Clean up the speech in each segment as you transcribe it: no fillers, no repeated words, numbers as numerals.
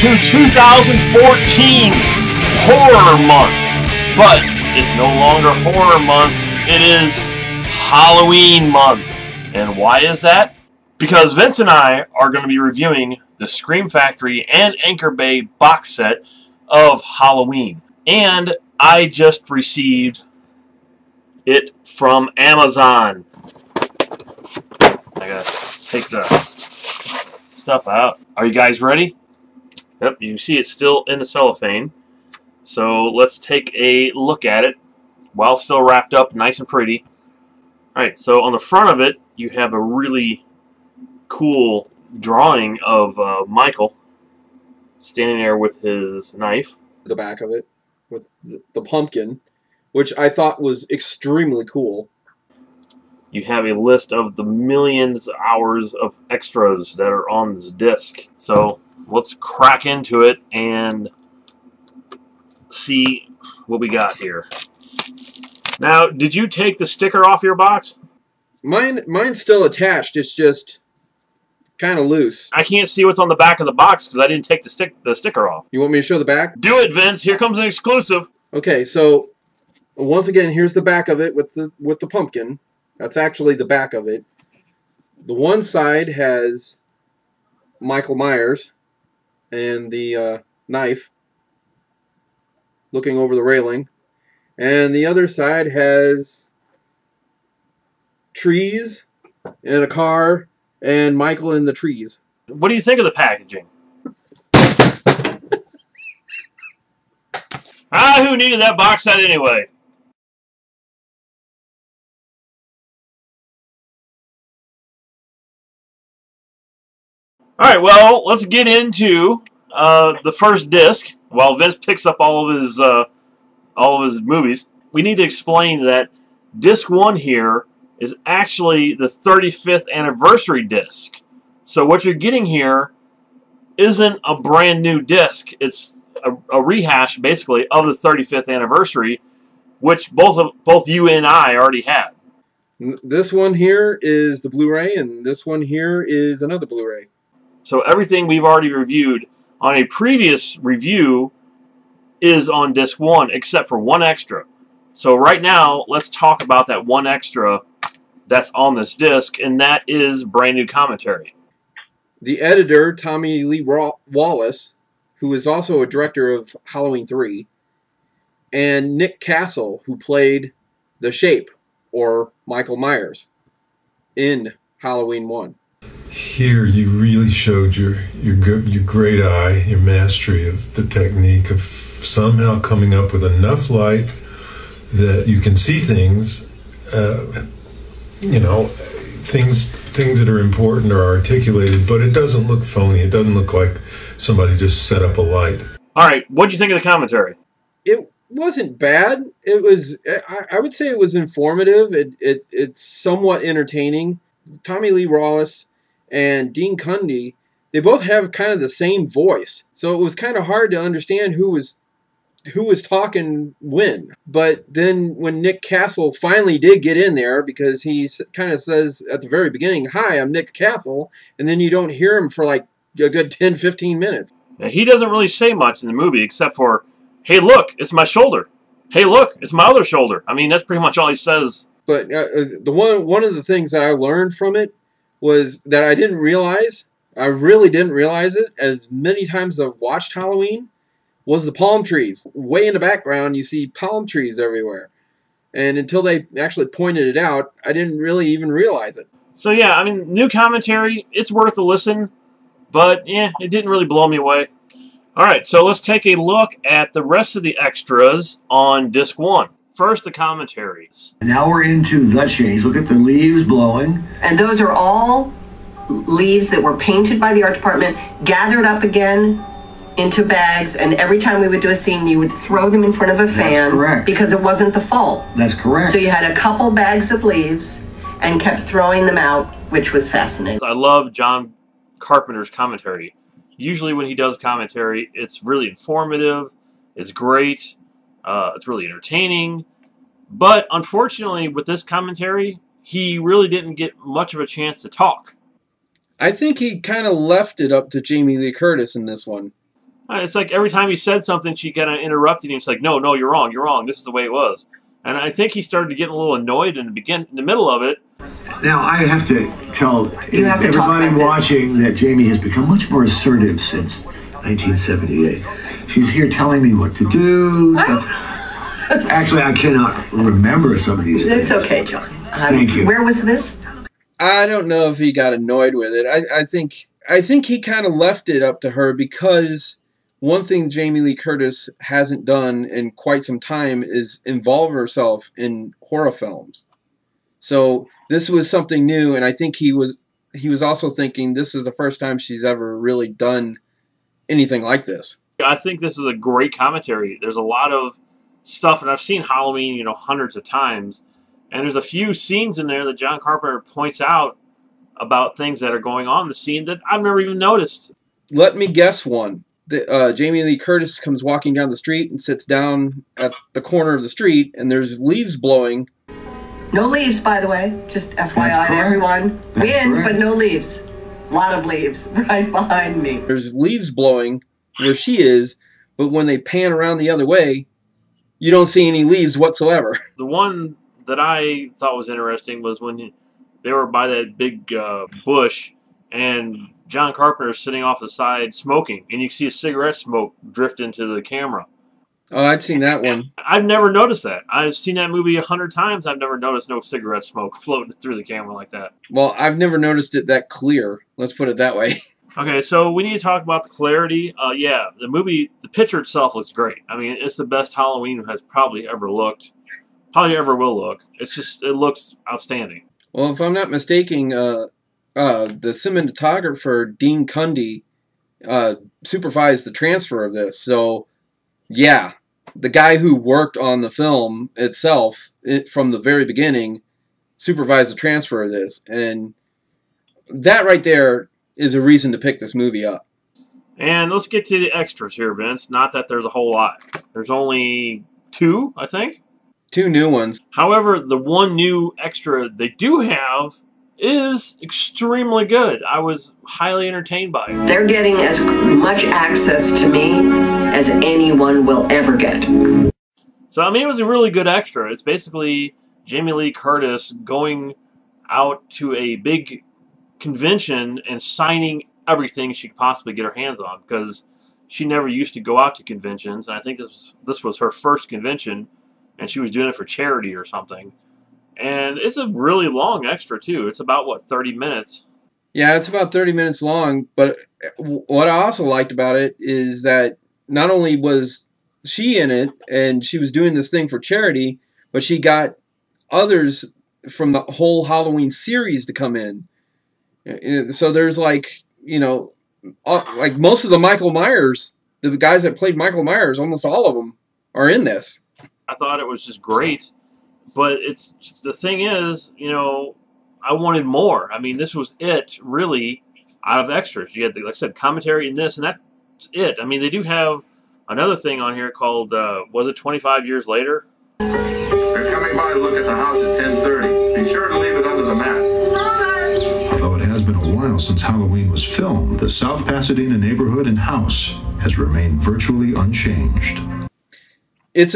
into 2014 Horror Month. But it's no longer Horror Month, it is Halloween Month. And why is that? Because Vince and I are going to be reviewing the Scream Factory and Anchor Bay box set of Halloween. And I just received it from Amazon. I gotta take the stuff out. Are you guys ready? Yep, you can see it's still in the cellophane. So let's take a look at it while still wrapped up nice and pretty. Alright, so on the front of it, you have a really cool drawing of Michael standing there with his knife. The back of it with the pumpkin, which I thought was extremely cool. You have a list of the millions of hours of extras that are on this disc. So let's crack into it and see what we got here. Now, did you take the sticker off your box? Mine's still attached. It's just kind of loose. I can't see what's on the back of the box because I didn't take the sticker off. You want me to show the back? Do it, Vince. Here comes an exclusive. Okay, so once again, here's the back of it with the pumpkin. That's actually the back of it. The one side has Michael Myers and the knife looking over the railing. And the other side has trees and a car and Michael in the trees. What do you think of the packaging? Who needed that box set anyway? Alright, well, let's get into the first disc while Vince picks up all of his movies. We need to explain that disc 1 here is actually the 35th anniversary disc. So what you're getting here isn't a brand new disc. It's a rehash, basically, of the 35th anniversary, which both you and I already had. This one here is the Blu-ray, and this one here is another Blu-ray. So everything we've already reviewed on a previous review is on disc 1, except for one extra. So right now, let's talk about that one extra that's on this disc, and that is brand new commentary. The editor, Tommy Lee Wallace, who is also a director of Halloween 3, and Nick Castle, who played The Shape, or Michael Myers, in Halloween 1. Here you really showed your great eye, your mastery of the technique of somehow coming up with enough light that you can see things, you know, things that are important are articulated, but it doesn't look phony. It doesn't look like somebody just set up a light. All right, what'd you think of the commentary? It wasn't bad. It was, I would say it was informative. It's somewhat entertaining. Tommy Lee Wallace and Dean Cundey, they both have kind of the same voice, so it was kind of hard to understand who was talking when. But then when Nick Castle finally did get in there, because he kind of says at the very beginning, "Hi, I'm Nick Castle," and then you don't hear him for like a good 10-15 minutes. Now, he doesn't really say much in the movie except for, "Hey, look, it's my shoulder. Hey, look, it's my other shoulder." I mean, that's pretty much all he says. But one of the things that I learned from it was that I didn't realize, I really didn't realize it, as many times I've watched Halloween, was the palm trees. Way in the background, you see palm trees everywhere. And until they actually pointed it out, I didn't really even realize it. So yeah, I mean, new commentary, it's worth a listen, but yeah, it didn't really blow me away. Alright, so let's take a look at the rest of the extras on disc 1. First, the commentaries. Now we're into the change. Look at the leaves blowing. And those are all leaves that were painted by the art department, gathered up again into bags, and every time we would do a scene, you would throw them in front of a fan. That's correct. Because it wasn't the fall. That's correct. So you had a couple bags of leaves and kept throwing them out, which was fascinating. I love John Carpenter's commentary. Usually when he does commentary, it's really informative, it's great, it's really entertaining, but unfortunately with this commentary, he really didn't get much of a chance to talk. I think he kind of left it up to Jamie Lee Curtis in this one. It's like every time he said something, she kind of interrupted him. It's like, no, no, you're wrong. You're wrong. This is the way it was. And I think he started to get a little annoyed in the middle of it. Now, I have to tell everybody watching that Jamie has become much more assertive since 1978. She's here telling me what to do. Actually, I cannot remember some of these things. It's okay, John. Thank you. Where was this? I don't know if he got annoyed with it. I think he kind of left it up to her, because one thing Jamie Lee Curtis hasn't done in quite some time is involve herself in horror films. So this was something new, and I think he was also thinking this is the first time she's ever really done anything like this. I think this is a great commentary. There's a lot of stuff, and I've seen Halloween, you know, hundreds of times, and there's a few scenes in there that John Carpenter points out about things that are going on in the scene that I've never even noticed. Let me guess one. Jamie Lee Curtis comes walking down the street and sits down at the corner of the street, and there's leaves blowing. No leaves, by the way. Just FYI to everyone. But no leaves. A lot of leaves right behind me. There's leaves blowing where she is, but when they pan around the other way, you don't see any leaves whatsoever. The one that I thought was interesting was when they were by that big bush, and John Carpenter sitting off the side smoking, and you can see a cigarette smoke drift into the camera. Oh, I'd seen that one. I've never noticed that. I've seen that movie 100 times. I've never noticed no cigarette smoke floating through the camera like that. Well, I've never noticed it that clear. Let's put it that way. Okay, so we need to talk about the clarity. Yeah, the movie, the picture itself looks great. I mean, it's the best Halloween has probably ever looked. Probably ever will look. It's just, it looks outstanding. Well, if I'm not mistaken, the cinematographer, Dean Cundy, supervised the transfer of this. So, yeah, the guy who worked on the film itself from the very beginning supervised the transfer of this. And that right there is a reason to pick this movie up. And let's get to the extras here, Vince. Not that there's a whole lot. There's only 2, I think. 2 new ones. However, the one new extra they do have is extremely good. I was highly entertained by it. They're getting as much access to me as anyone will ever get. So, I mean, it was a really good extra. It's basically Jamie Lee Curtis going out to a big convention and signing everything she could possibly get her hands on, because she never used to go out to conventions, and I think this was her first convention, and she was doing it for charity or something. And it's a really long extra too. It's about, what, 30 minutes? Yeah, it's about 30 minutes long, but what I also liked about it is that not only was she in it and she was doing this thing for charity, but she got others from the whole Halloween series to come in. So there's like, you know, like most of the Michael Myers, the guys that played Michael Myers, almost all of them are in this. I thought it was just great, but the thing is, you know, I wanted more. I mean, this was it, really, out of extras. You had, like I said, commentary in this, and that's it. I mean, they do have another thing on here called, was it 25 Years Later? They're coming by to look at the house at 10:30. Be sure to leave it under the mat. Although it has been a while since Halloween was filmed, the South Pasadena neighborhood and house has remained virtually unchanged. It's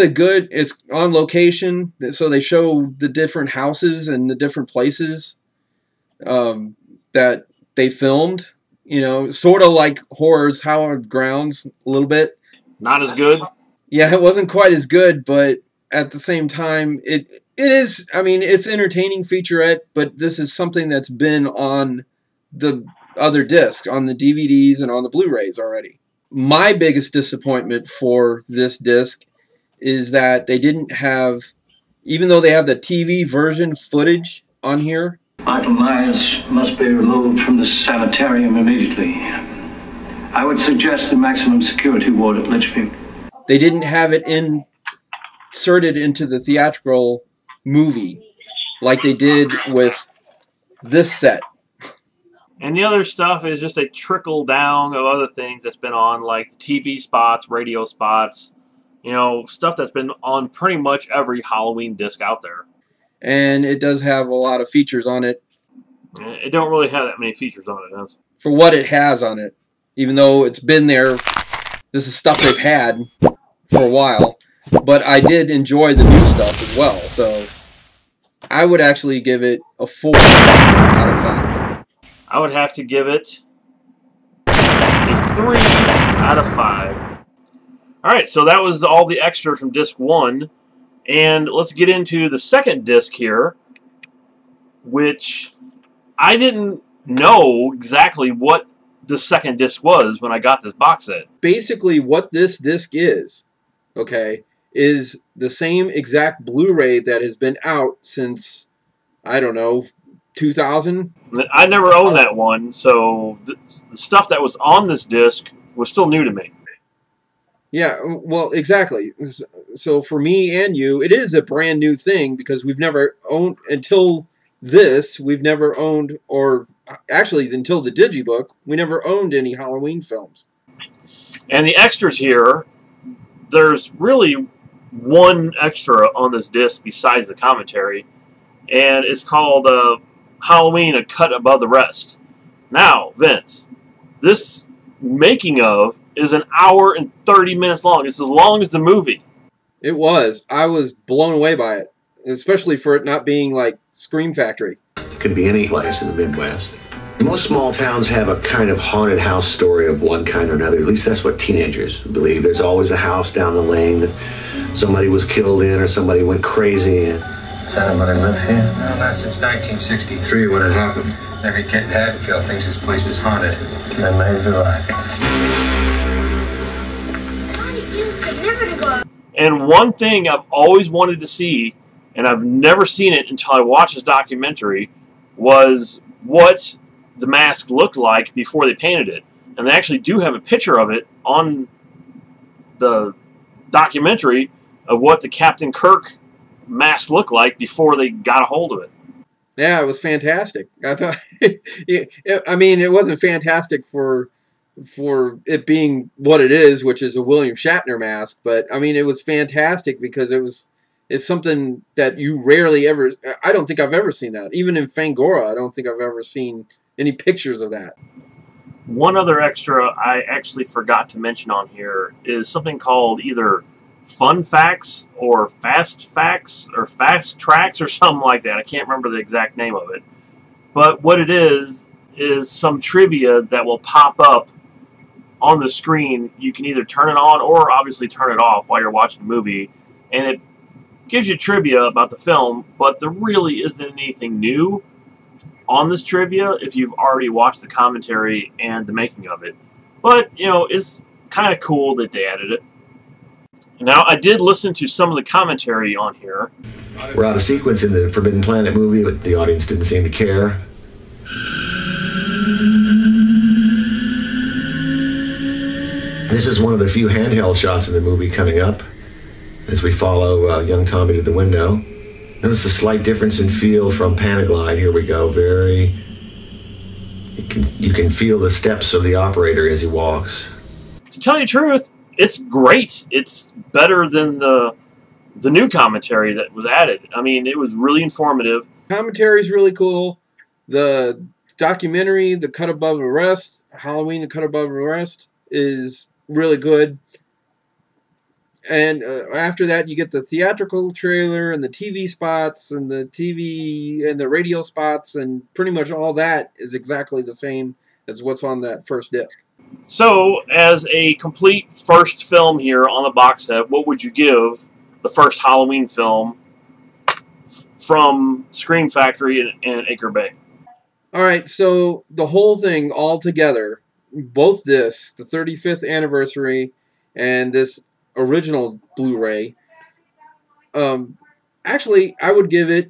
on location, so they show the different houses and the different places that they filmed. You know, sort of like Horror's Hallowed Grounds a little bit. Not as good? Yeah, it wasn't quite as good, but at the same time, it is, I mean, it's entertaining featurette, but this is something that's been on the other discs, on the DVDs and on the Blu-rays already. My biggest disappointment for this disc is that they didn't have, even though they have the TV version footage on here. Michael Myers must be removed from the sanitarium immediately. I would suggest the maximum security ward at Litchfield. They didn't have it inserted into the theatrical movie like they did with this set. And the other stuff is just a trickle down of other things that's been on, like TV spots, radio spots, you know, stuff that's been on pretty much every Halloween disc out there. And it does have a lot of features on it. It don't really have that many features on it, does. For what it has on it. Even though it's been there, this is stuff they've had for a while, but I did enjoy the new stuff as well. So I would actually give it a 4 out of 5. I would have to give it a 3 out of 5. Alright, so that was all the extra from disc 1. And let's get into the second disc here, which I didn't know exactly what the second disc was when I got this box set. Basically, what this disc is, okay, is the same exact Blu-ray that has been out since, I don't know, 2000? I never owned that one, so the stuff that was on this disc was still new to me. Yeah, well, exactly. So for me and you, it is a brand new thing because we've never owned, until this, we've never owned, or actually until the Digibook, we never owned any Halloween films. And the extras here, there's really one extra on this disc besides the commentary, and it's called Halloween, A Cut Above the Rest. Now, Vince, this making of is an hour and 30 minutes long. It's as long as the movie. It was. I was blown away by it, especially for it not being like Scream Factory. It could be any place in the Midwest. Most small towns have a kind of haunted house story of one kind or another. At least that's what teenagers believe. There's always a house down the lane that somebody was killed in or somebody went crazy in. Does anybody live here? No, not since 1963 when it happened. Every kid in Haddonfield thinks this place is haunted. That may be right. And one thing I've always wanted to see, and I've never seen it until I watched this documentary, was what the mask looked like before they painted it. And they actually do have a picture of it on the documentary of what the Captain Kirk mask looked like before they got a hold of it. Yeah, it was fantastic. I thought, I mean, it wasn't fantastic for it being what it is, which is a William Shatner mask, but I mean, it was fantastic because it's something that you rarely ever, I don't think I've ever seen that. Even in Fangora, I don't think I've ever seen any pictures of that. One other extra I actually forgot to mention on here is something called either Fun Facts or Fast Facts or Fast Tracks or something like that. I can't remember the exact name of it. But what it is some trivia that will pop up on the screen. You can either turn it on or obviously turn it off while you're watching the movie, and it gives you trivia about the film, but there really isn't anything new on this trivia if you've already watched the commentary and the making of it. But, you know, it's kind of cool that they added it. Now, I did listen to some of the commentary on here. We're out of sequence in the Forbidden Planet movie, but the audience didn't seem to care. This is one of the few handheld shots in the movie coming up as we follow young Tommy to the window. Notice the slight difference in feel from Panaglide. Here we go. You can feel the steps of the operator as he walks. To tell you the truth, it's great. It's better than the new commentary that was added. I mean, it was really informative. Commentary is really cool. The documentary, The Cut Above the Rest, Halloween, The Cut Above the Rest, is really good. And after that, you get the theatrical trailer and the TV spots and the TV and the radio spots, and pretty much all that is exactly the same as what's on that first disc. So, as a complete first film here on the box set, what would you give the first Halloween film from Scream Factory and Anchor Bay? Alright, so the whole thing all together, both discs, the 35th anniversary and this original Blu-ray, actually, I would give it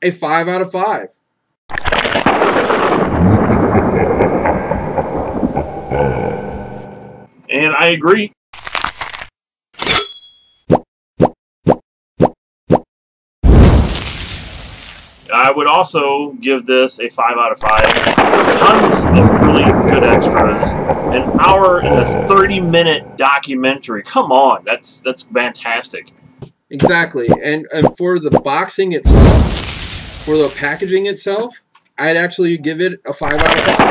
a 5 out of 5. And I agree. I would also give this a 5 out of 5. Tons of really good extras. An hour and a 30-minute documentary. Come on, that's fantastic. Exactly. And for the boxing itself, For the packaging itself, I'd actually give it a 5 out of 5.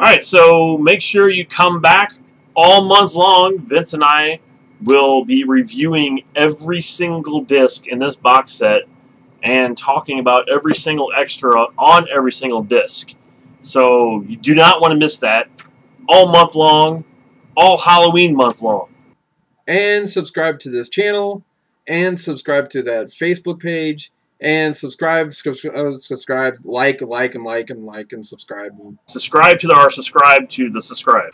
Alright, so make sure you come back all month long. Vince and I will be reviewing every single disc in this box set and talking about every single extra on every single disc. So you do not want to miss that. All month long, all Halloween month long. And subscribe to this channel, and subscribe to that Facebook page, and subscribe, like, and subscribe. Subscribe to the subscribe.